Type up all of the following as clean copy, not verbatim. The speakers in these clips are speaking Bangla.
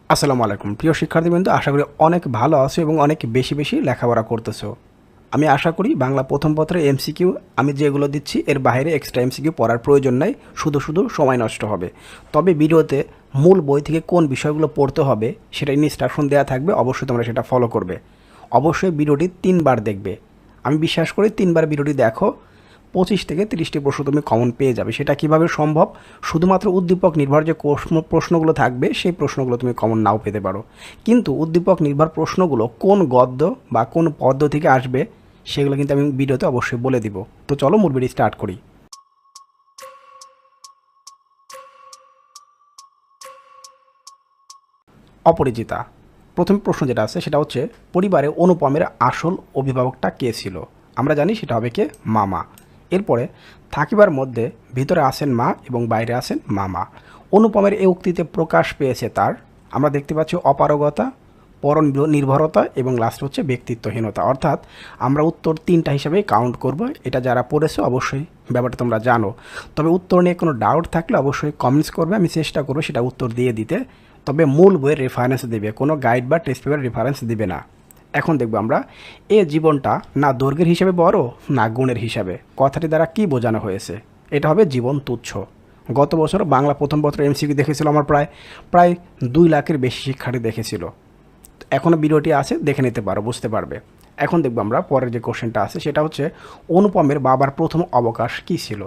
আসসালামু আলাইকুম প্রিয় শিক্ষার্থীবৃন্দ, আশা করি অনেক ভালো আছো এবং অনেক বেশি বেশি লেখাপড়া করতেছো। আমি আশা করি বাংলা প্রথম পত্রের এমসিকিউ আমি যেগুলো দিচ্ছি এর বাইরে এক্সট্রা এমসিকিউ পড়ার প্রয়োজন নাই, শুধু শুধু সময় নষ্ট হবে। তবে ভিডিওতে মূল বই থেকে কোন বিষয়গুলো পড়তে হবে সেটা ইনস্ট্রাকশন দেওয়া থাকবে, অবশ্যই তোমরা সেটা ফলো করবে। অবশ্যই ভিডিওটি 3বার দেখবে। আমি বিশ্বাস করি 3বার ভিডিওটি দেখো 25 থেকে 30টি প্রশ্ন তুমি কমন পেয়ে যাবে। সেটা কিভাবে সম্ভব? শুধুমাত্র উদ্দীপক নির্ভর যে প্রশ্নগুলো থাকবে সেই প্রশ্নগুলো তুমি কমন নাও পেতে পারো, কিন্তু উদ্দীপক নির্ভর প্রশ্নগুলো কোন গদ্য বা কোন পদ্য থেকে আসবে সেগুলো কিন্তু আমি ভিডিওতে অবশ্যই বলে দিব। তো চলো মূল ভিডিও স্টার্ট করি। অপরিচিতা। প্রথম প্রশ্ন যেটা আছে সেটা হচ্ছে, পরিবারে অনুপমের আসল অভিভাবকটা কে ছিল? আমরা জানি সেটা হবে কে? মামা। এরপরে, থাকিবার মধ্যে ভিতরে আছেন মা এবং বাইরে আছেন মামা। অনুপমের এই উক্তিতে প্রকাশ পেয়েছে তার, আমরা দেখতে পাচ্ছি, অপারগতা, পর নির্ভরতা এবং লাস্ট হচ্ছে ব্যক্তিত্বহীনতা। অর্থাৎ আমরা উত্তর 3টা হিসাবে কাউন্ট করব। এটা যারা পড়েছো অবশ্যই ব্যাপারটা তোমরা জানো। তবে উত্তর নিয়ে কোনো ডাউট থাকলে অবশ্যই কমেন্টস করবে, আমি চেষ্টা করবো সেটা উত্তর দিয়ে দিতে। তবে মূল বইয়ের রেফারেন্স দেবে, কোনো গাইড বা টেক্সট পেপার রেফারেন্স দিবে না। এখন দেখব আমরা, এ জীবনটা না দৈর্ঘ্যের হিসাবে বড় না গুণের হিসাবে, কথাটি দ্বারা কি বোঝানো হয়েছে? এটা হবে জীবন তুচ্ছ। গত বছর বাংলা প্রথম পত্র এমসিকিউ দেখেছিল আমার প্রায় প্রায় 2 লাখের বেশি শিক্ষার্থী দেখেছিল। এখনও ভিডিওটি আছে, দেখে নিতে পারো, বুঝতে পারবে। এখন দেখব আমরা পরের যে কোশ্চেনটা আছে সেটা হচ্ছে, অনুপমের বাবার প্রথম অবকাশ কী ছিল?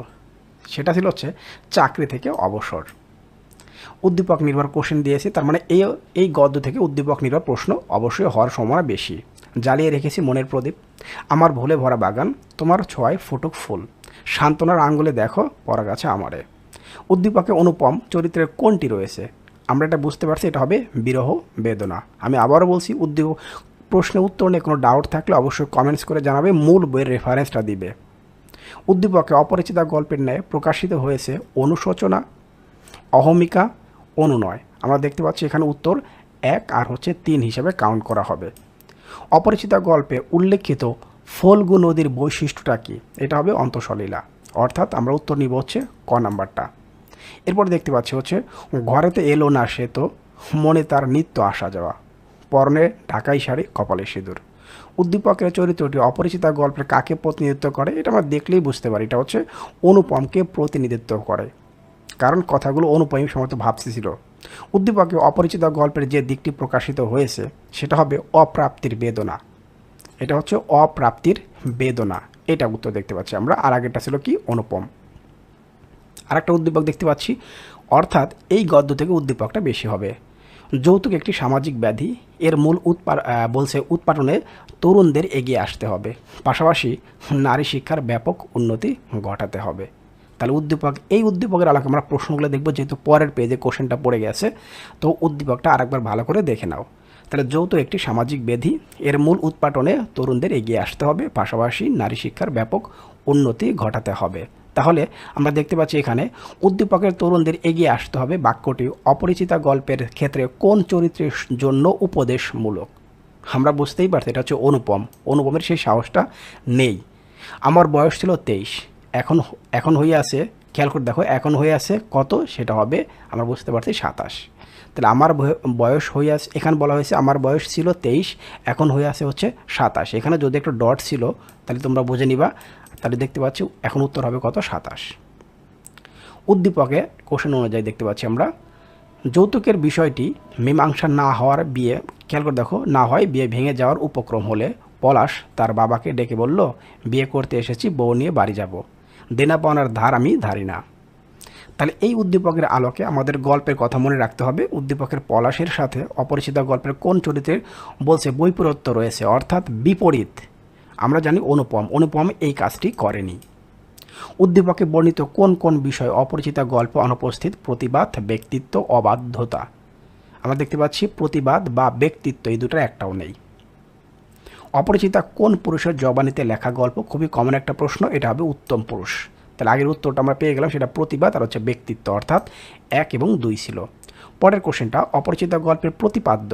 সেটা ছিল হচ্ছে চাকরি থেকে অবসর। উদ্দীপক নির্ভর কোশ্চেন দিয়েছি, তার মানে এই গদ্য থেকে উদ্দীপক নির্ভর প্রশ্ন অবশ্যই হওয়ার সম্ভাবনা বেশি। জ্বালিয়ে রেখেছি মনের প্রদীপ, আমার ভোলে ভরা বাগান, তোমার ছোঁয়ায় ফুটুক ফুল, সান্ত্বনার আঙ্গুলে দেখো পরাগ আছে আমারে। উদ্দীপকে অনুপম চরিত্রের কোনটি রয়েছে? আমরা এটা বুঝতে পারছি, এটা হবে বিরহ বেদনা। আমি আবারও বলছি, প্রশ্নের উত্তর নিয়ে কোনো ডাউট থাকলে অবশ্যই কমেন্টস করে জানাবে, মূল বইয়ের রেফারেন্সটা দিবে। উদ্দীপকে অপরিচিতা গল্পের ন্যায় প্রকাশিত হয়েছে অনুশোচনা, অহমিকা, অনুনয়। আমরা দেখতে পাচ্ছি এখানে উত্তর 1 আর হচ্ছে 3 হিসাবে কাউন্ট করা হবে। অপরিচিতা গল্পে উল্লেখিত ফল্গু নদীর বৈশিষ্ট্যটা কী? এটা হবে অন্তঃসলীলা। অর্থাৎ আমরা উত্তর নিব হচ্ছে ক নাম্বারটা। এরপর দেখতে পাচ্ছি হচ্ছে, ঘরেতে এলো না সে তো, মনে তার নিত্য আসা যাওয়া, পরনে ঢাকাই শাড়ি, কপালে সিঁদুর। উদ্দীপকের চরিত্রটি অপরিচিতা গল্পের কাকে প্রতিনিধিত্ব করে? এটা আমরা দেখলেই বুঝতে পারি, এটা হচ্ছে অনুপমকে প্রতিনিধিত্ব করে, কারণ কথাগুলো অনুপমই সমস্ত ভাবতেছিল। উদ্দীপকে অপরিচিতা গল্পের যে দিকটি প্রকাশিত হয়েছে সেটা হবে অপ্রাপ্তির বেদনা। এটা হচ্ছে অপ্রাপ্তির বেদনা, এটা উত্তর দেখতে পাচ্ছি আমরা। আর আগেরটা ছিল কি? অনুপম। আরেকটা উদ্দীপক দেখতে পাচ্ছি, অর্থাৎ এই গদ্য থেকে উদ্দীপকটা বেশি হবে। যৌতুক একটি সামাজিক ব্যাধি, এর মূল বলছে উৎপাটনে তরুণদের এগিয়ে আসতে হবে, পাশাপাশি নারী শিক্ষার ব্যাপক উন্নতি ঘটাতে হবে। তাহলে এই উদ্দীপকের আলোকে আমরা প্রশ্নগুলো দেখব, যেহেতু পরের পেজে কোশ্চেনটা পড়ে গেছে, তো উদ্দীপকটা আরেকবার ভালো করে দেখে নাও। তাহলে যৌতুক একটি সামাজিক ব্যাধি, এর মূল উৎপাটনে তরুণদের এগিয়ে আসতে হবে, পাশাপাশি নারী শিক্ষার ব্যাপক উন্নতি ঘটাতে হবে। তাহলে আমরা দেখতে পাচ্ছি এখানে উদ্দীপকের তরুণদের এগিয়ে আসতে হবে বাক্যটি অপরিচিতা গল্পের ক্ষেত্রে কোন চরিত্রের জন্য উপদেশমূলক? আমরা বুঝতেই পারছি এটা হচ্ছে অনুপম। অনুপমের সেই সাহসটা নেই। আমার বয়স ছিল 23, এখন এখন হয়ে আছে, খেয়াল করে দেখো, এখন হয়ে আছে কত? সেটা হবে, আমরা বুঝতে পারছি, 27। তাহলে আমার বয়স হয়ে আছে, এখানে বলা হয়েছে আমার বয়স ছিল 23, এখন হয়ে আছে হচ্ছে 27। এখানে যদি একটা ডট ছিল তাহলে তোমরা বুঝে নিবা। তাহলে দেখতে পাচ্ছি এখন উত্তর হবে কত? 27। উদ্দীপকে কোশ্চেন অনুযায়ী দেখতে পাচ্ছি আমরা, যৌতুকের বিষয়টি মীমাংসা না হওয়ার বিয়ে, খেয়াল করে দেখো, না হয় বিয়ে ভেঙে যাওয়ার উপক্রম হলে পলাশ তার বাবাকে ডেকে বলল, বিয়ে করতে এসেছি, বউ নিয়ে বাড়ি যাব, দেনা পাওনার ধার আমি ধারি না। তাহলে এই উদ্দীপকের আলোকে আমাদের গল্পের কথা মনে রাখতে হবে। উদ্দীপকের পলাশের সাথে অপরিচিত গল্পের কোন চরিত্রের বলছে বৈপরীত্য রয়েছে, অর্থাৎ বিপরীত? আমরা জানি অনুপম এই কাজটি করেনি। উদ্দীপকে বর্ণিত কোন কোন বিষয় অপরিচিতা গল্প অনুপস্থিত? প্রতিবাদ, ব্যক্তিত্ব, অবাধ্যতা। আমরা দেখতে পাচ্ছি প্রতিবাদ বা ব্যক্তিত্ব এই দুটোর একটাও নেই। অপরিচিতা কোন পুরুষের জবানিতে লেখা গল্প? খুবই কমন একটা প্রশ্ন, এটা হবে উত্তম পুরুষ। তাহলে আগের উত্তরটা আমরা পেয়ে গেলাম, সেটা প্রতিবাদ আর হচ্ছে ব্যক্তিত্ব, অর্থাৎ 1 এবং 2 ছিল। পরের কোশ্চেনটা, অপরিচিতা গল্পের প্রতিপাদ্য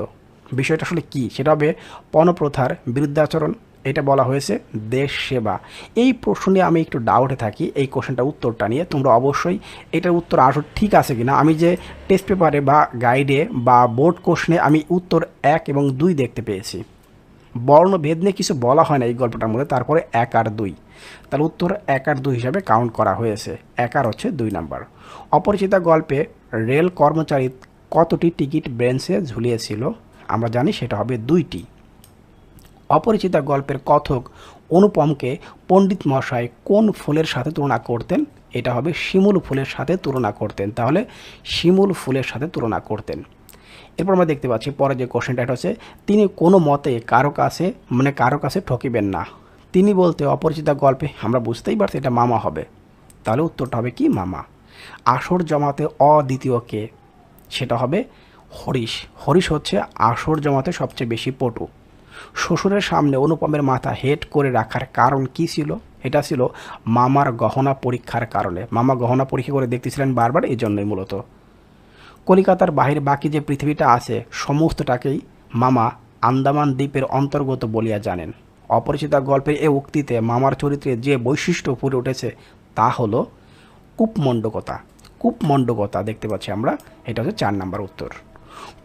বিষয়টা আসলে কী? সেটা হবে পণপ্রথার বিরুদ্ধাচরণ, এটা বলা হয়েছে দেশ সেবা। এই প্রশ্ন নিয়ে আমি একটু ডাউটে থাকি, এই কোশ্চেনটা উত্তরটা নিয়ে। তোমরা অবশ্যই এটার উত্তর আসলে ঠিক আছে কিনা। আমি যে টেস্ট পেপারে বা গাইডে বা বোর্ড কোশ্চেনে আমি উত্তর 1 এবং 2 দেখতে পেয়েছি। বর্ণভেদ নিয়ে কিছু বলা হয় না এই গল্পটার মধ্যে, তারপরে 1 আর 2, তাহলে উত্তর 1 আর 2 হিসাবে কাউন্ট করা হয়েছে। 1 আর হচ্ছে 2 নাম্বার। অপরিচিতা গল্পে রেল কর্মচারী কতটি টিকিট বেঞ্চে ঝুলিয়েছিল? আমরা জানি সেটা হবে 2টি। অপরিচিতা গল্পের কথক অনুপমকে পণ্ডিত মশাই কোন ফুলের সাথে তুলনা করতেন? এটা হবে শিমুল ফুলের সাথে তুলনা করতেন। তাহলে শিমুল ফুলের সাথে তুলনা করতেন। এরপর আমরা দেখতে পাচ্ছি পরে যে কোশ্চেনটা, এটা হচ্ছে তিনি কোনো মতে কারো কাছে ঠকিবেন না। তিনি বলতে অপরিচিতা গল্পে আমরা বুঝতেই পারছি এটা মামা হবে। তাহলে উত্তরটা হবে কি? মামা। আসর জমাতে অদ্বিতীয় কে? সেটা হবে হরিশ। হরিশ হচ্ছে আসর জমাতে সবচেয়ে বেশি পটু। শ্বশুরের সামনে অনুপমের মাথা হেট করে রাখার কারণ কি ছিল? এটা ছিল মামার গহনা পরীক্ষার কারণে। মামা গহনা পরীক্ষা করে দেখতেছিলেন বারবার, এই জন্যই মূলত। কলিকাতার বাহির বাকি যে পৃথিবীটা আছে সমস্তটাকেই মামা আন্দামান দ্বীপের অন্তর্গত বলিয়া জানেন। অপরিচিতা গল্পের এ উক্তিতে মামার চরিত্রে যে বৈশিষ্ট্য ফুটে উঠেছে তা হলো কূপমণ্ডকতা। কূপমণ্ডকতা দেখতে পাচ্ছি আমরা, এটা হচ্ছে 4 নাম্বার উত্তর।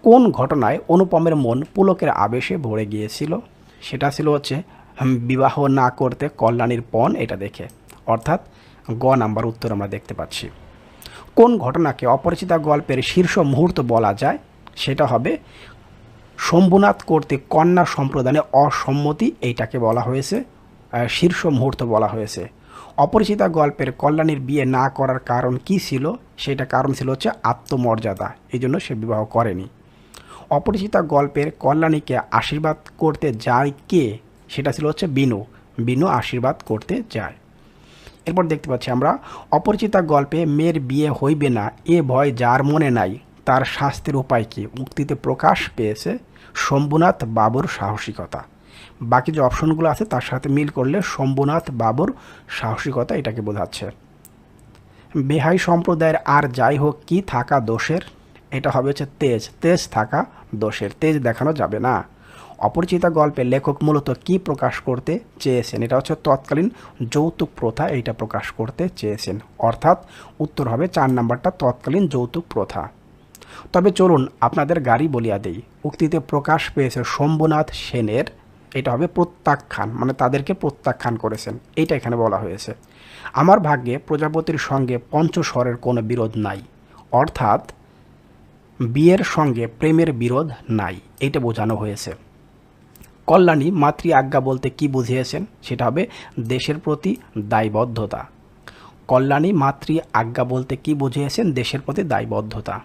কোন ঘটনায় অনুপমের মন পুলকের আবেশে ভরে গিয়েছিল? সেটা ছিল হচ্ছে বিবাহ না করতে কল্যাণীর পণ, এটা দেখে, অর্থাৎ গ নাম্বার উত্তর আমরা দেখতে পাচ্ছি। কোন ঘটনাকে অপরিচিতা গল্পের শীর্ষ মুহূর্ত বলা যায়? সেটা হবে শম্ভুনাথ কর্তৃক কন্যা সম্প্রদানে অসম্মতি, এইটাকে বলা হয়েছে শীর্ষ মুহূর্ত বলা হয়েছে। অপরিচিতা গল্পের কল্যাণীর বিয়ে না করার কারণ কি ছিল? সেটা কারণ ছিল হচ্ছে আত্মমর্যাদা, এই জন্য সে বিবাহ করেনি। অপরিচিতা গল্পের কল্যাণীকে আশীর্বাদ করতে যায় কে? সেটা ছিল হচ্ছে বিনু। বিনু আশীর্বাদ করতে যায়। এরপর দেখতে পাচ্ছি আমরা অপরিচিতা গল্পে মেয়ের বিয়ে হইবে না এ ভয় যার মনে নাই তার শাস্তির উপায় কি? উক্তিতে প্রকাশ পেয়েছে শম্ভুনাথ বাবুর সাহসিকতা। বাকি যে অপশনগুলো আছে তার সাথে মিল করলে শম্ভুনাথ বাবুর সাহসিকতা এটাকে বোঝাচ্ছে। বেহাই সম্প্রদায়ের আর যাই হোক কি থাকা দোষের? এটা হবে হচ্ছে তেজ। তেজ থাকা দোষের, তেজ দেখানো যাবে না। অপরিচিতা গল্পে লেখক মূলত কি প্রকাশ করতে চেয়েছেন? এটা হচ্ছে তৎকালীন যৌতুক প্রথা, এইটা প্রকাশ করতে চেয়েছেন। অর্থাৎ উত্তর হবে 4 নাম্বারটা, তৎকালীন যৌতুক প্রথা। তবে চলুন আপনাদের গাড়ি বলিয়া দেই। উক্তিতে প্রকাশ পেয়েছে শম্ভুনাথ সেনের, এটা হবে প্রত্যাখ্যান, মানে তাদেরকে প্রত্যাখ্যান করেছেন, এইটা এখানে বলা হয়েছে। আমার ভাগ্যে প্রজাপতির সঙ্গে পঞ্চস্বরের কোনো বিরোধ নাই, অর্থাৎ বিয়ের সঙ্গে প্রেমের বিরোধ নাই, এইটা বোঝানো হয়েছে। কল্যাণী মাতৃ আজ্ঞা বলতে কি বুঝিয়েছেন? সেটা হবে দেশের প্রতি দায়বদ্ধতা। কল্যাণী মাতৃ আজ্ঞা বলতে কি বুঝিয়েছেন? দেশের প্রতি দায়বদ্ধতা।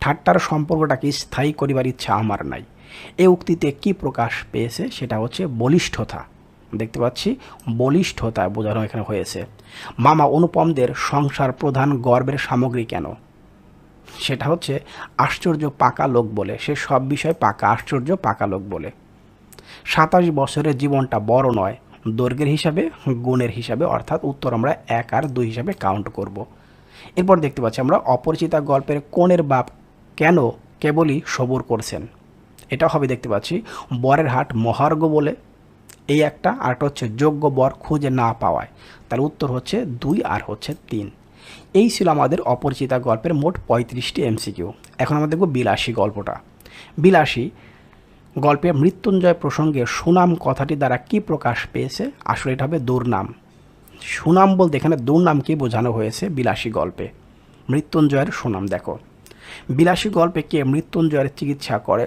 ঠাট্টার সম্পর্কটাকে স্থায়ী করিবার ইচ্ছা আমার নাই, এ উক্তিতে কি প্রকাশ পেয়েছে? সেটা হচ্ছে বলিষ্ঠতা। দেখতে পাচ্ছি বলিষ্ঠতা বোঝানো এখানে হয়েছে। মামা অনুপমদের সংসার প্রধান গর্বের সামগ্রী কেন? সেটা হচ্ছে আশ্চর্য পাকা লোক বলে, সে সব বিষয় পাকা, আশ্চর্য পাকা লোক বলে। 27 বছরের জীবনটা বড় নয় দৈর্ঘ্যের হিসাবে, গুণের হিসাবে, অর্থাৎ উত্তর আমরা 1 আর 2 হিসাবে কাউন্ট করব। এরপর দেখতে পাচ্ছি আমরা অপরিচিতা গল্পের কনের বাপ কেন কেবলই সবুর করছেন? এটা হবে দেখতে পাচ্ছি বরের হাট মহার্ঘ বলে, এই একটা, আরটা হচ্ছে যোগ্য বর খুঁজে না পাওয়ায়। তার উত্তর হচ্ছে 2 আর হচ্ছে 3। এই ছিল আমাদের অপরিচিতা গল্পের মোট 35টি এমসিকিউ। এখন আমরা দেখব বিলাসী গল্পটা। বিলাসী গল্পে মৃত্যুঞ্জয় প্রসঙ্গে সুনাম কথাটি দ্বারা কি প্রকাশ পেয়েছে? আসলে এটা হবে দুর্নাম। সুনাম বলতে এখানে দুর্নামকে বোঝানো হয়েছে বিলাসী গল্পে। মৃত্যুঞ্জয়ের সুনাম দেখো। বিলাসী গল্পে কে মৃত্যুঞ্জয়ের চিকিৎসা করে?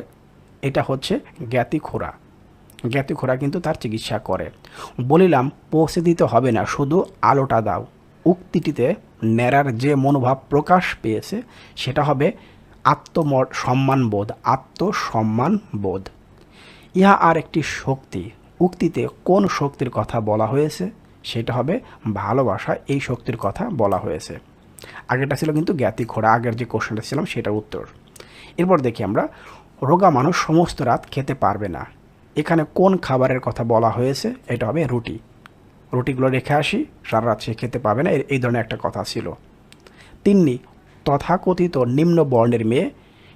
এটা হচ্ছে জ্ঞাতিখোরা। জ্ঞাতিখোরা কিন্তু তার চিকিৎসা করে। বলিলাম পৌঁছে দিতে হবে না, শুধু আলোটা দাও। উক্তিটিতে ন্যাড়ার যে মনোভাব প্রকাশ পেয়েছে সেটা হবে আত্মসম্মানবোধ। আত্মসম্মানবোধ। ইহা আর একটি শক্তি। উক্তিতে কোন শক্তির কথা বলা হয়েছে? সেটা হবে ভালোবাসা, এই শক্তির কথা বলা হয়েছে। আগেরটা ছিল কিন্তু জ্ঞাতিখোরা, আগের যে কোশ্চেনটা ছিলাম সেটার উত্তর। এরপর দেখি আমরা রোগা মানুষ সমস্ত রাত খেতে পারবে না, এখানে কোন খাবারের কথা বলা হয়েছে? এটা হবে রুটি। রুটিগুলো রেখে আসি, সারা রাত সে খেতে পাবে না, এই ধরনের একটা কথা ছিল। তিন্নি তথাকথিত নিম্ন বর্ণের মেয়ে,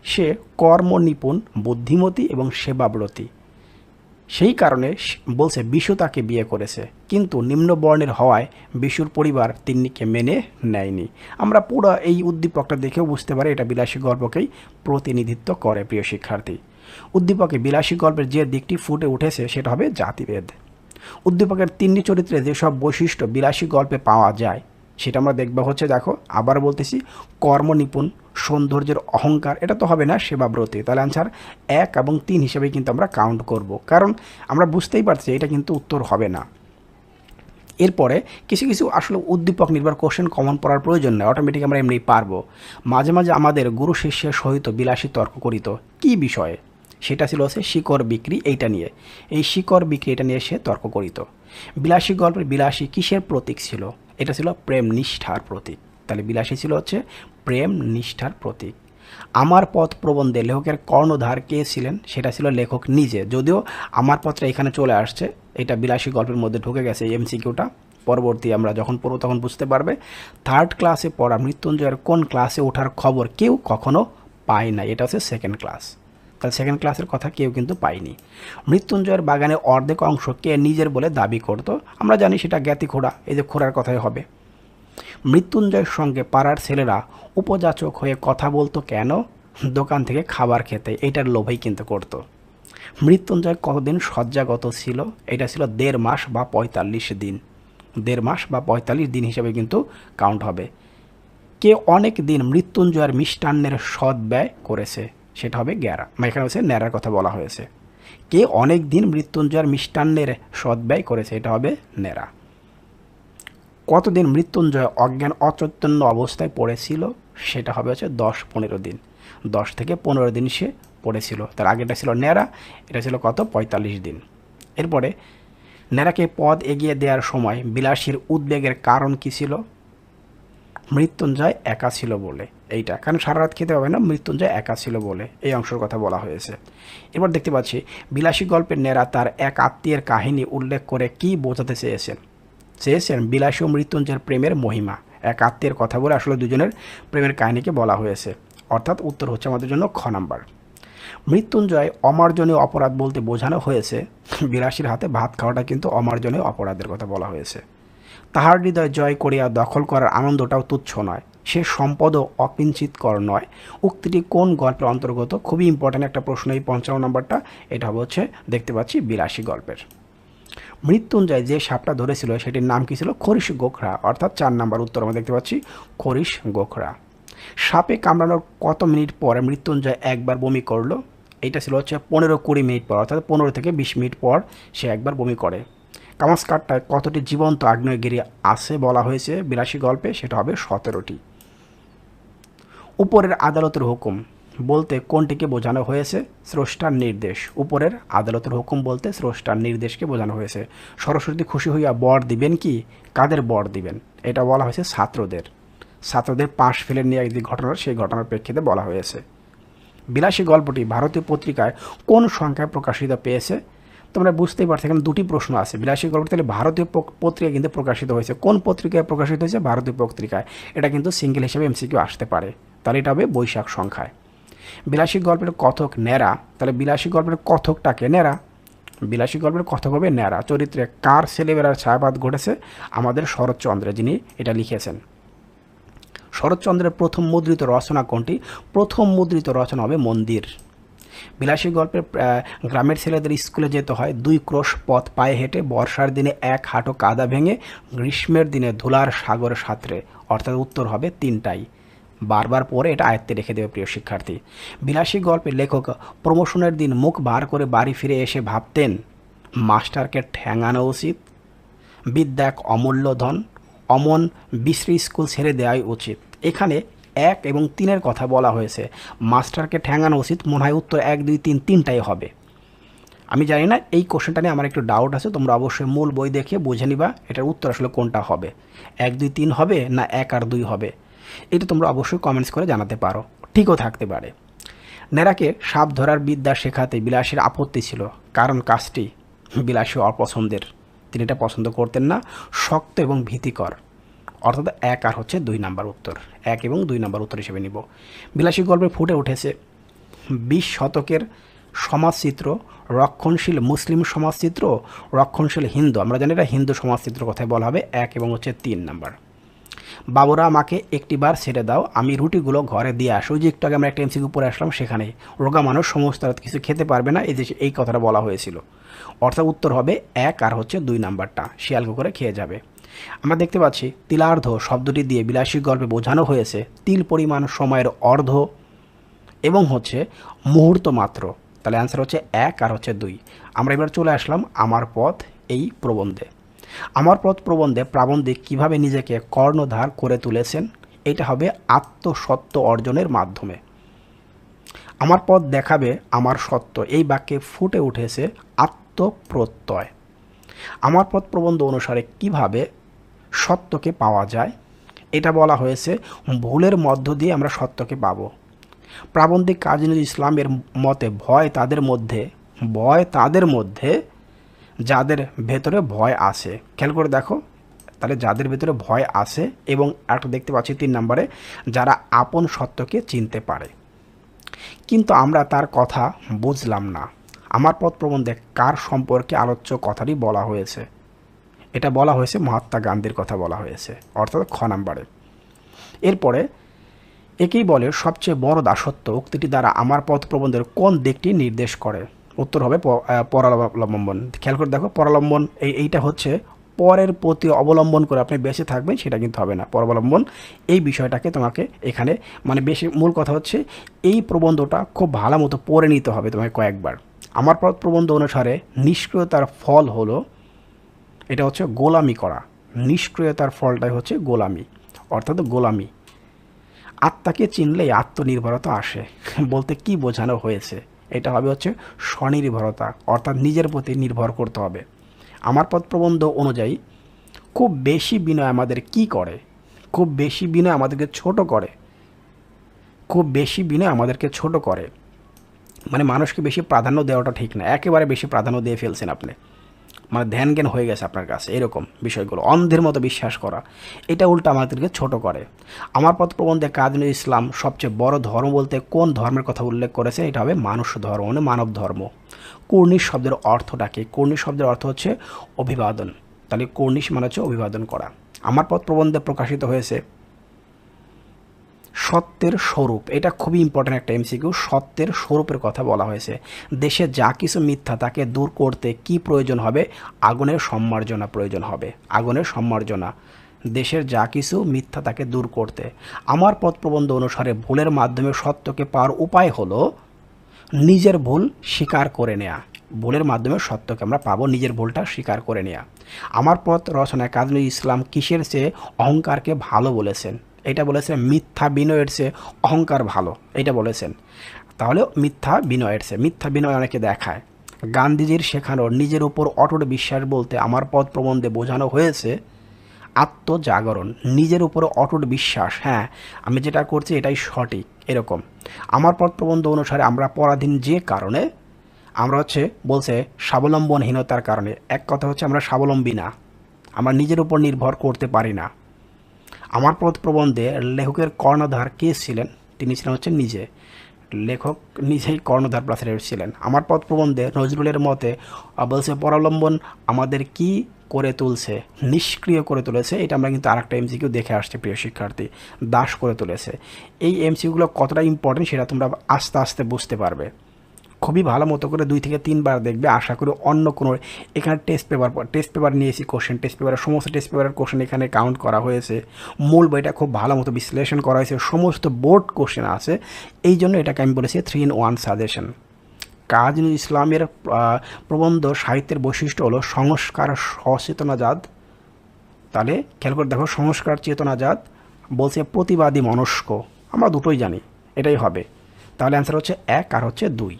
সে কর্মনিপুণ, বুদ্ধিমতী এবং সেবাব্রতী। সেই কারণে বলছে বিশু তাকে বিয়ে করেছে, কিন্তু নিম্ন বর্ণের হওয়ায় বিশুর পরিবার তিন্নিকে মেনে নেয়নি। আমরা পুরো এই উদ্দীপকটা দেখেও বুঝতে পারি এটা বিলাসী গল্পকেই প্রতিনিধিত্ব করে। প্রিয় শিক্ষার্থী, উদ্দীপকে বিলাসী গল্পের যে দিকটি ফুটে উঠেছে সেটা হবে জাতিভেদ। উদ্দীপকের তিনটি চরিত্রে যেসব বৈশিষ্ট্য বিলাসী গল্পে পাওয়া যায় সেটা আমরা দেখব হচ্ছে, দেখো আবার বলতেছি, কর্মনিপুণ, সৌন্দর্যের অহংকার, এটা তো হবে না, সেবাব্রতী। তাহলে আনসার 1 এবং 3 হিসেবে কিন্তু আমরা কাউন্ট করব, কারণ আমরা বুঝতেই পারছি এটা কিন্তু উত্তর হবে না। এরপরে কিছু কিছু আসলে উদ্দীপক নির্ভর কোশ্চেন কমন পড়ার প্রয়োজন নেই, অটোমেটিক আমরা এমনি পারবো। মাঝে মাঝে আমাদের গুরু শিষ্যের সহিত বিলাসী তর্ক করিত। কী বিষয়ে? সেটা ছিল হচ্ছে শিকড় বিক্রি, এইটা নিয়ে, এই শিকড় বিক্রি এটা নিয়ে সে তর্ক করিত। বিলাসী গল্পের বিলাসী কিসের প্রতীক ছিল? এটা ছিল প্রেম নিষ্ঠার প্রতীক। তাহলে বিলাসী ছিল হচ্ছে প্রেম নিষ্ঠার প্রতীক। আমার পথ প্রবন্ধে লেখকের কর্ণধার কে ছিলেন? সেটা ছিল লেখক নিজে, যদিও আমার পথটা এখানে চলে আসছে, এটা বিলাসী গল্পের মধ্যে ঢুকে গেছে এই এমসিকিউটা। পরবর্তী আমরা যখন পড়ব তখন বুঝতে পারবে। 3rd ক্লাসে পড়া মৃত্যুঞ্জয়ের কোন ক্লাসে ওঠার খবর কেউ কখনো পায় না? এটা হচ্ছে 2nd ক্লাস। তাহলে 2nd ক্লাসের কথা কেউ কিন্তু পায়নি। মৃত্যুঞ্জয়ের বাগানে অর্ধেক অংশ কে নিজের বলে দাবি করত? আমরা জানি সেটা জ্ঞাতি খোড়া, এই যে খোড়ার কথাই হবে। মৃত্যুঞ্জয়ের সঙ্গে পাড়ার ছেলেরা উপযাচক হয়ে কথা বলতো কেন? দোকান থেকে খাবার খেতে, এইটার লোভেই কিন্তু করতো। মৃত্যুঞ্জয় কতদিন শয্যাগত ছিল? এটা ছিল 1.5 মাস বা 45 দিন। 1.5 মাস বা 45 দিন হিসেবে কিন্তু কাউন্ট হবে। কে অনেক দিন মৃত্যুঞ্জয়ের মিষ্টান্নের সদ্ব্যয় করেছে? সেটা হবে জ্ঞারা, এখানে হচ্ছে ন্যাড়ার কথা বলা হয়েছে। কে অনেক দিন মৃত্যুঞ্জয়ের মিষ্টান্নের সদ্ব্যয় করেছে? এটা হবে ন্যাড়া। কতদিন মৃত্যুঞ্জয় অজ্ঞান অচৈতন্য অবস্থায় পড়েছিল? সেটা হবে হচ্ছে 10-15 দিন। 10 থেকে 15 দিন সে পড়েছিল। তার আগেটা ছিল ন্যাড়া, এটা ছিল কত? 45 দিন। এরপরে ন্যাড়াকে পদ এগিয়ে দেওয়ার সময় বিলাসীর উদ্বেগের কারণ কী ছিল? মৃত্যুঞ্জয় একা ছিল বলে, এইটা, কারণ সারা রাত খেতে হবে না, মৃত্যুঞ্জয় একা ছিল বলে এই অংশের কথা বলা হয়েছে। এরপর দেখতে পাচ্ছি বিলাসী গল্পের ন্যাড়া তার এক আত্মীয়ের কাহিনী উল্লেখ করে কি বোঝাতে চেয়েছেন বিলাসী ও মৃত্যুঞ্জয়ের প্রেমের মহিমা। এক আত্মীয়ের কথা বলে আসলে দুজনের প্রেমের কাহিনীকে বলা হয়েছে, অর্থাৎ উত্তর হচ্ছে আমাদের জন্য খ নাম্বার। মৃত্যুঞ্জয় অমার্জনীয় অপরাধ বলতে বোঝানো হয়েছে বিলাসীর হাতে ভাত খাওয়াটা কিন্তু অমার্জনীয় অপরাধের কথা বলা হয়েছে। তাহার হৃদয় জয় করিয়া দখল করার আনন্দটাও তুচ্ছ নয়, সে সম্পদও অকিঞ্চিতকর নয়। উক্তিটি কোন গল্পের অন্তর্গত? খুবই ইম্পর্ট্যান্ট একটা প্রশ্ন এই 55 নম্বরটা। এটা হচ্ছে দেখতে পাচ্ছি বিলাসী গল্পের। মৃত্যুঞ্জয় যে সাপটা ধরেছিল সেটির নাম কি ছিল? খরিশ গোখরা, অর্থাৎ 4 নাম্বার উত্তর আমরা দেখতে পাচ্ছি খরিশ গোখরা। সাপে কামড়ানোর কত মিনিট পরে মৃত্যুঞ্জয় একবার বমি করলো? এইটা ছিল হচ্ছে 15-20 মিনিট পর, অর্থাৎ 15 থেকে 20 মিনিট পর সে একবার বমি করে। কামাসকাট্টায় কতটি জীবন্ত আগ্নেয়গিরি আছে বলা হয়েছে বিলাসী গল্পে? সেটা হবে 17টি। উপরের আদালতের হুকুম বলতে কোনটিকে বোঝানো হয়েছে? স্রষ্টার নির্দেশ। উপরের আদালতের হুকুম বলতে স্রষ্টার নির্দেশকে বোঝানো হয়েছে। সরস্বতী খুশি হইয়া বর দিবেন কি? কাদের বর দিবেন? এটা বলা হয়েছে ছাত্রদের পাশ ফেলে নিয়ে যে ঘটনা, সেই ঘটনার প্রেক্ষিতে বলা হয়েছে। বিলাসী গল্পটি ভারতীয় পত্রিকায় কোন সংখ্যায় প্রকাশিত পেয়েছে? তোমরা বুঝতেই পারছো এখানে দুটি প্রশ্ন আছে। বিলাসী গল্প তাহলে ভারতীয় পত্রিকায় কিন্তু প্রকাশিত হয়েছে। কোন পত্রিকায় প্রকাশিত হয়েছে? ভারতীয় পত্রিকায়। এটা কিন্তু সিঙ্গেল হিসেবে এমসিকিউ আসতে পারে, তাহলে এটা হবে বৈশাখ সংখ্যায়। বিলাসী গল্পের কথক ন্যাড়া, তাহলে বিলাসী গল্পের কথকটাকে ন্যাড়া, বিলাসী গল্পের কথক হবে ন্যাড়া। চরিত্রে কার ছেলেবেলার ছায়াপাত ঘটেছে? আমাদের শরৎচন্দ্রের, যিনি এটা লিখেছেন। শরৎচন্দ্রের প্রথম মুদ্রিত রচনা কোনটি? প্রথম মুদ্রিত রচনা হবে মন্দির। বিলাসী গল্পের গ্রামের ছেলেদের স্কুলে যেতে হয় 2 ক্রোশ পথ পায়ে হেঁটে, বর্ষার দিনে 1 হাঁটু কাদা ভেঙে, গ্রীষ্মের দিনে ধুলার সাগর সাঁতরে, অর্থাৎ উত্তর হবে 3টাই। বারবার পরে এটা আয়ত্তে রেখে দেবে প্রিয় শিক্ষার্থী। বিলাসী গল্পের লেখক প্রমোশনের দিন মুখ বার করে বাড়ি ফিরে এসে ভাবতেন মাস্টারকে ঠ্যাঙানো উচিত, বিদ্যা এক অমূল্য ধন, অমন বিশ্রী স্কুল ছেড়ে দেওয়াই উচিত। এখানে 1 এবং 3-এর কথা বলা হয়েছে, মাস্টারকে ঠ্যাঙানো উচিত, মনে হয় উত্তর 1, 2, 3 তিনটাই হবে। আমি জানি না, এই কোশ্চেনটা নিয়ে আমার একটু ডাউট আছে, তোমরা অবশ্যই মূল বই দেখে বুঝে নিবা এটার উত্তর আসলে কোনটা হবে, 1, 2, 3 হবে না 1 আর 2 হবে। এটা তোমরা অবশ্যই কমেন্টস করে জানাতে পারো, ঠিকও থাকতে পারে। ন্যাড়াকে সাপ ধরার বিদ্যা শেখাতে বিলাসীর আপত্তি ছিল, কারণ কাজটি বিলাসী অপছন্দের, তিনি এটা পছন্দ করতেন না, শক্ত এবং ভীতিকর, অর্থাৎ 1 আর হচ্ছে 2 নাম্বার উত্তর, 1 এবং 2 নাম্বার উত্তর হিসেবে নিব। বিলাসী গল্পে ফুটে উঠেছে 20 শতকের সমাজচিত্র, রক্ষণশীল মুসলিম সমাজচিত্র, রক্ষণশীল হিন্দু, আমরা জানি এটা হিন্দু সমাজচিত্র কথায় বলা হবে 1 এবং হচ্ছে 3 নাম্বার। বাবুরা আমাকে একটিবার ছেড়ে দাও, আমি রুটিগুলো ঘরে দিয়ে আসি। ওই যে একটু আগে আমরা একটা এমসিকিউ পড়ে আসলাম, সেখানে রোগা মানুষ সমস্ত রাত কিছু খেতে পারবে না, এই কথাটা বলা হয়েছিল। অর্থাৎ উত্তর হবে 1 আর হচ্ছে 2 নাম্বারটা, শিয়াল কুকুরে খেয়ে যাবে। আমরা দেখতে পাচ্ছি তিলার্ধ শব্দটি দিয়ে বিলাসী গল্পে বোঝানো হয়েছে তিল পরিমাণ সময়ের অর্ধ এবং হচ্ছে মুহূর্ত মাত্র। তাহলে অ্যান্সার হচ্ছে 1 আর হচ্ছে 2। আমরা এবার চলে আসলাম আমার পথ এই প্রবন্ধে। আমার পথ প্রবন্ধে প্রাবন্ধিক কীভাবে নিজেকে কর্ণধার করে তুলেছেন, এটা হবে আত্মসত্য অর্জনের মাধ্যমে। আমার পথ দেখাবে আমার সত্য, এই বাক্যে ফুটে উঠেছে আত্মপ্রত্যয়। আমার পথ প্রবন্ধ অনুসারে কিভাবে সত্যকে পাওয়া যায়, এটা বলা হয়েছে ভুলের মধ্য দিয়ে আমরা সত্যকে পাবো। প্রাবন্ধিক কাজী নজরুল ইসলামের মতে ভয় তাদের মধ্যে যাদের ভেতরে ভয় আসে। খেয়াল করে দেখো, তাহলে যাদের ভেতরে ভয় আসে, এবং একটা দেখতে পাচ্ছি 3 নম্বরে যারা আপন সত্যকে চিনতে পারে। কিন্তু আমরা তার কথা বুঝলাম না। আমার পথ প্রবন্ধে কার সম্পর্কে আলোচ্য কথাটি বলা হয়েছে, এটা বলা হয়েছে মহাত্মা গান্ধীর কথা বলা হয়েছে, অর্থাৎ খ নাম্বারে। এরপরে একেই বলে সবচেয়ে বড় দাসত্ব উক্তিটি দ্বারা আমার পথ প্রবন্ধের কোন দিকটি নির্দেশ করে, উত্তর হবে পরাবলম্বন। খেয়াল করে দেখো, পরাবলম্বন এইটা হচ্ছে পরের প্রতি অবলম্বন করে আপনি বেঁচে থাকবেন, সেটা কিন্তু হবে না। পরাবলম্বন এই বিষয়টাকে তোমাকে এখানে মানে বেশি মূল কথা হচ্ছে এই প্রবন্ধটা খুব ভালো মতো পড়ে নিতে হবে তোমাকে কয়েকবার। আমার পথ প্রবন্ধ অনুসারে নিষ্ক্রিয়তার ফল হলো, এটা হচ্ছে গোলামি করা। নিষ্ক্রিয়তার ফলটাই হচ্ছে গোলামি, অর্থাৎ গোলামি। আত্মাকে চিনলেই আত্মনির্ভরতা আসে বলতে কি বোঝানো হয়েছে, এটা হবে হচ্ছে স্বনির্ভরতা, অর্থাৎ নিজের প্রতি নির্ভর করতে হবে। আমার পথ প্রবন্ধ অনুযায়ী খুব বেশি বিনয় আমাদের কি করে, খুব বেশি বিনয় আমাদেরকে ছোট করে। খুব বেশি বিনয় আমাদেরকে ছোট করে মানে মানুষকে বেশি প্রাধান্য দেওয়াটা ঠিক না, একেবারে বেশি প্রাধান্য দিয়ে ফেলছেন আপনি, মানে ধ্যান জ্ঞান হয়ে গেছে আপনার কাছে, এরকম বিষয়গুলো অন্ধের মতো বিশ্বাস করা, এটা উল্টা আমাদেরকে ছোট করে। আমার পথ প্রবন্ধে কাজী নজরুল ইসলাম সবচেয়ে বড় ধর্ম বলতে কোন ধর্মের কথা উল্লেখ করেছে, এটা হবে মানুষ ধর্ম, মানে মানব ধর্ম। কর্নিশ শব্দের অর্থটা কি, কর্নিশ শব্দের অর্থ হচ্ছে অভিবাদন, তাহলে কর্নিশ মানে হচ্ছে অভিবাদন করা। আমার পথ প্রবন্ধে প্রকাশিত হয়েছে সত্যের স্বরূপ, এটা খুবই ইম্পর্ট্যান্ট একটা এমসিকিউ। সত্যের স্বরূপের কথা বলা হয়েছে। দেশে যা কিছু মিথ্যা তাকে দূর করতে কি প্রয়োজন হবে, আগুনের সম্মার্জনা প্রয়োজন হবে, আগুনের সম্মার্জনা। দেশের যা কিছু মিথ্যা তাকে দূর করতে। আমার পথ প্রবন্ধ অনুসারে ভুলের মাধ্যমে সত্যকে পাওয়ার উপায় হলো নিজের ভুল স্বীকার করে নেয়া। ভুলের মাধ্যমে সত্যকে আমরা পাবো, নিজের ভুলটা স্বীকার করে নেয়া। আমার পথ রচনায় কাজী নজরুল ইসলাম কিসের চেয়ে অহংকারকে ভালো বলেছেন, এটা বলেছেন মিথ্যা বিনয়ের চেয়ে অহংকার ভালো, এটা বলেছেন। তাহলে মিথ্যা বিনয় অনেকে দেখায়। গান্ধীজির শেখানো নিজের উপর অটুট বিশ্বাস বলতে আমার পথ প্রবন্ধে বোঝানো হয়েছে আত্মজাগরণ, নিজের উপরে অটুট বিশ্বাস, হ্যাঁ আমি যেটা করছি এটাই সঠিক, এরকম। আমার পথ প্রবন্ধ অনুসারে আমরা পরাধীন যে কারণে, আমরা হচ্ছে বলছে স্বাবলম্বনহীনতার কারণে। এক কথা হচ্ছে আমরা স্বাবলম্বী না, আমরা নিজের উপর নির্ভর করতে পারি না। আমার পথ প্রবন্ধে লেখকের কর্ণধার কে ছিলেন, তিনি ছিলেন হচ্ছে নিজে, লেখক নিজেই কর্ণধার প্লাসের ছিলেন। আমার পথ প্রবন্ধে নজরুলের মতে বলছে পরাবলম্বন আমাদের কি করে তুলছে, নিষ্ক্রিয় করে তুলেছে। এটা আমরা কিন্তু আরেকটা এমসিকিউ দেখে আসছে প্রিয় শিক্ষার্থী, দাস করে তুলেছে। এই এমসিকিউগুলো কতটা ইম্পর্টেন্ট সেটা তোমরা আস্তে আস্তে বুঝতে পারবে। খুবই ভালো মতো করে 2 থেকে 3 বার দেখবে, আশা করি অন্য কোনো, এখানে টেস্ট পেপার নিয়েছি কোশ্চেন, টেস্ট পেপারের সমস্ত টেস্ট পেপারের কোশ্চেন এখানে কাউন্ট করা হয়েছে। মূল বইটা খুব ভালো মতো বিশ্লেষণ করা হয়েছে, সমস্ত বোর্ড কোশ্চেন আছে, এই জন্য এটাকে আমি বলেছি 3-in-1 সাজেশন। কাজী নজরুল ইসলামের প্রবন্ধ সাহিত্যের বৈশিষ্ট্য হলো সংস্কার সচেতনাজাত। তাহলে খেয়াল করে দেখো, সংস্কার চেতনাজাত বলছে প্রতিবাদী মনস্ক, আমরা দুটোই জানি, এটাই হবে। তাহলে অ্যান্সার হচ্ছে 1 আর হচ্ছে 2।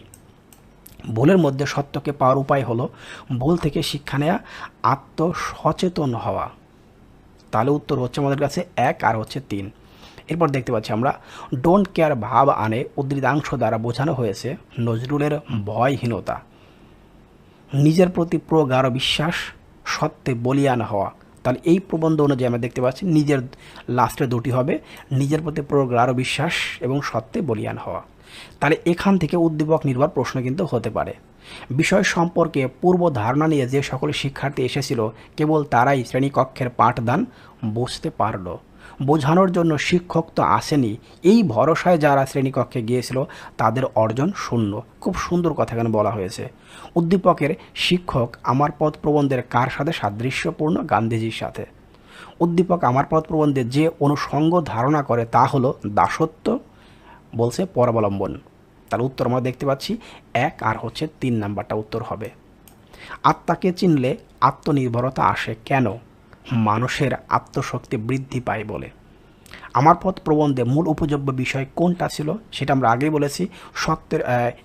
ভুলের মধ্যে সত্যকে পাওয়ার উপায় হলো ভুল থেকে শিক্ষা নেওয়া, আত্মসচেতন হওয়া। তাহলে উত্তর হচ্ছে আমাদের কাছে 1 আর হচ্ছে 3। এরপর দেখতে পাচ্ছি আমরা ডোন্ট কেয়ার ভাব আনে উদ্ধৃতাংশ দ্বারা বোঝানো হয়েছে নজরুলের ভয়হীনতা, নিজের প্রতি প্রগাঢ় বিশ্বাস, সত্যে বলিয়ান হওয়া। তাহলে এই প্রবন্ধ অনুযায়ী আমরা দেখতে পাচ্ছি নিজের লাস্টে দুটি হবে, নিজের প্রতি প্রগাঢ় বিশ্বাস এবং সত্যে বলিয়ান হওয়া। তাহলে এখান থেকে উদ্দীপক নির্ভর প্রশ্ন কিন্তু হতে পারে। বিষয় সম্পর্কে পূর্ব ধারণা নিয়ে যে সকল শিক্ষার্থী এসেছিল কেবল তারাই শ্রেণীকক্ষের পাঠদান বুঝতে পারল। বোঝানোর জন্য শিক্ষক তো আসেনি, এই ভরসায় যারা শ্রেণীকক্ষে গিয়েছিল তাদের অর্জন শূন্য। খুব সুন্দর কথা এখানে বলা হয়েছে। উদ্দীপকের শিক্ষক আমার পথ প্রবন্ধের কার সাথে সাদৃশ্যপূর্ণ? গান্ধীজির সাথে। উদ্দীপক আমার পথ প্রবন্ধে যে অনুষঙ্গ ধারণা করে তা হলো দাসত্ব, বলছে পরাবলম্বন। তার উত্তর আমরা দেখতে পাচ্ছি 1 আর হচ্ছে 3 নাম্বারটা উত্তর হবে। আত্মাকে চিনলে আত্মনির্ভরতা আসে কেন? মানুষের আত্মশক্তি বৃদ্ধি পায় বলে। আমার পথ প্রবন্ধে মূল উপযোগ্য বিষয় কোনটা ছিল সেটা আমরা আগেই বলেছি। সত্যের,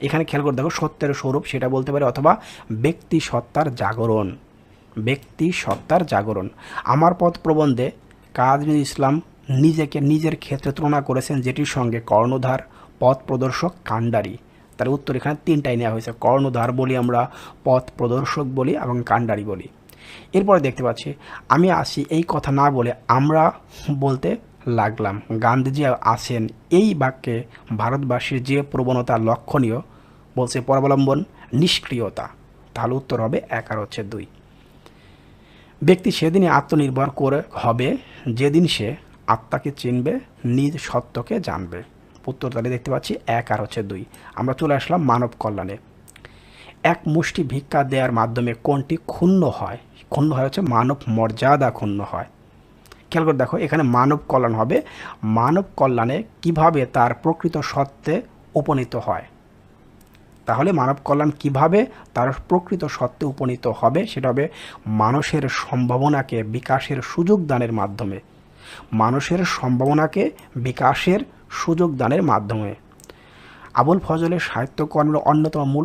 এখানে খেয়াল করে দেখো, সত্যের স্বরূপ সেটা বলতে পারে, অথবা ব্যক্তি সত্তার জাগরণ। ব্যক্তি সত্তার জাগরণ। আমার পথ প্রবন্ধে কাজী নজরুল ইসলাম নিজেকে নিজের ক্ষেত্রে তুলনা করেছেন যেটির সঙ্গে কর্ণধার, পথ প্রদর্শক, কাণ্ডারি। তার উত্তর এখানে 3টাই নেওয়া হয়েছে। কর্ণধার বলি আমরা, পথ প্রদর্শক বলি এবং কাণ্ডারি বলি। এরপরে দেখতে পাচ্ছি আমি আসি এই কথা না বলে আমরা বলতে লাগলাম। গান্ধীজি আসেন এই বাক্যে ভারতবাসীর যে প্রবণতা লক্ষণীয়, বলছে পরাবলম্বন, নিষ্ক্রিয়তা। তাহলে উত্তর হবে 1 আর হচ্ছে 2। ব্যক্তি সেদিনই আত্মনির্ভর করে হবে যেদিন সে আত্মাকে চিনবে, নিজ সত্যকে জানবে। উত্তর তাহলে দেখতে পাচ্ছি 1 আর হচ্ছে 2। আমরা চলে আসলাম মানব কল্যাণে। এক মুষ্টি ভিক্ষা দেওয়ার মাধ্যমে কোনটি ক্ষুণ্ণ হয়? ক্ষুণ্ণ হয় হচ্ছে মানব মর্যাদা ক্ষুণ্ণ হয়। খেয়াল করে দেখো, এখানে মানব কল্যাণ হবে। মানব কল্যাণে কিভাবে তার প্রকৃত সত্ত্বে উপনীত হয়? তাহলে মানব কল্যাণ কিভাবে তার প্রকৃত সত্ত্বে উপনীত হবে? সেটা হবে মানুষের সম্ভাবনাকে বিকাশের সুযোগ দানের মাধ্যমে। মানুষের সম্ভাবনাকে বিকাশের সুযোগ দানের মাধ্যমে। আবুল ফজলের সাহিত্যকর্মের অন্যতম মূল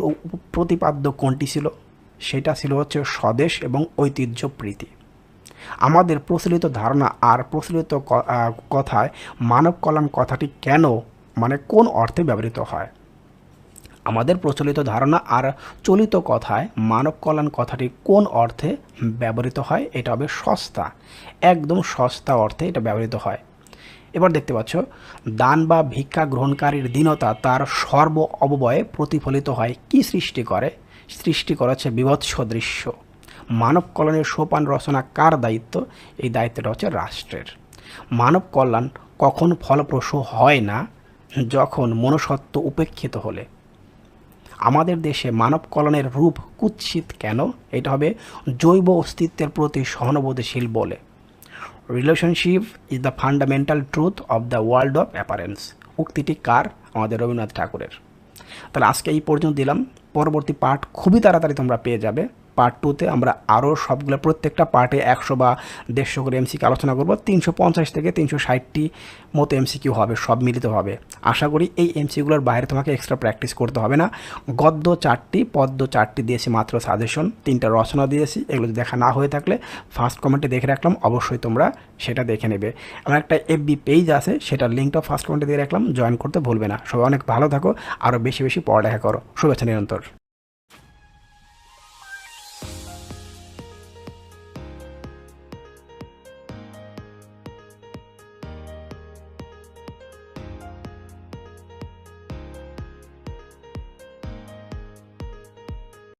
প্রতিপাদ্য কোনটি ছিল? সেটা ছিল হচ্ছে স্বদেশ এবং ঐতিহ্য প্রীতি। আমাদের প্রচলিত ধারণা আর প্রচলিত কথায় মানব কল্যাণ কথাটি কেন, মানে কোন অর্থে ব্যবহৃত হয়? আমাদের প্রচলিত ধারণা আর চলিত কথায় মানব কল্যাণ কথাটি কোন অর্থে ব্যবহৃত হয়? এটা হবে সস্তা, একদম সস্তা অর্থে এটা ব্যবহৃত হয়। এবার দেখতে পাচ্ছ, দান বা ভিক্ষা গ্রহণকারীর দীনতা তার সর্ব অবয়বে প্রতিফলিত হয়। কি সৃষ্টি করে? সৃষ্টি করেছে বিভৎস দৃশ্য। মানব কল্যাণের সোপান রচনা কার দায়িত্ব? এই দায়িত্বটা হচ্ছে রাষ্ট্রের। মানব কল্যাণ কখন ফলপ্রসূ হয় না? যখন মনুষ্যত্ব উপেক্ষিত হলে। আমাদের দেশে মানব কল্যাণের রূপ কুৎসিত কেন? এটা হবে জৈব অস্তিত্বের প্রতি সহানুভূতিশীল বলে। Relationship is the fundamental truth of the world of appearance. উক্তিটি কার? আমাদের রবীন্দ্রনাথ ঠাকুরের। তাহলে আজকে এই পর্যন্ত দিলাম। পরবর্তী পার্ট খুবই তাড়াতাড়ি তোমরা পেয়ে যাবে। পার্ট 2তে আমরা আরও সবগুলো প্রত্যেকটা পার্টে 100 বা 150 করে এমসিকিউ আলোচনা করব। 350 থেকে 360টি মতো এমসিকিউ হবে, সব মিলিত হবে। আশা করি এই এমসিকিউগুলোর বাইরে তোমাকে এক্সট্রা প্র্যাকটিস করতে হবে না। গদ্য 4টি, পদ্য 4টি দিয়েছি মাত্র সাজেশন, 3টা রচনা দিয়েছি। এগুলো দেখা না হয়ে থাকলে ফার্স্ট কমেন্টে দেখে রাখলাম, অবশ্যই তোমরা সেটা দেখে নেবে। আমার একটা এফবি পেজ আছে, সেটার লিঙ্কটা ফার্স্ট কমেন্টে দিয়ে রাখলাম, জয়েন করতে ভুলবে না। সবাই অনেক ভালো থাকো, আরও বেশি বেশি পড়ালেখা করো। শুভেচ্ছা নিরন্তর।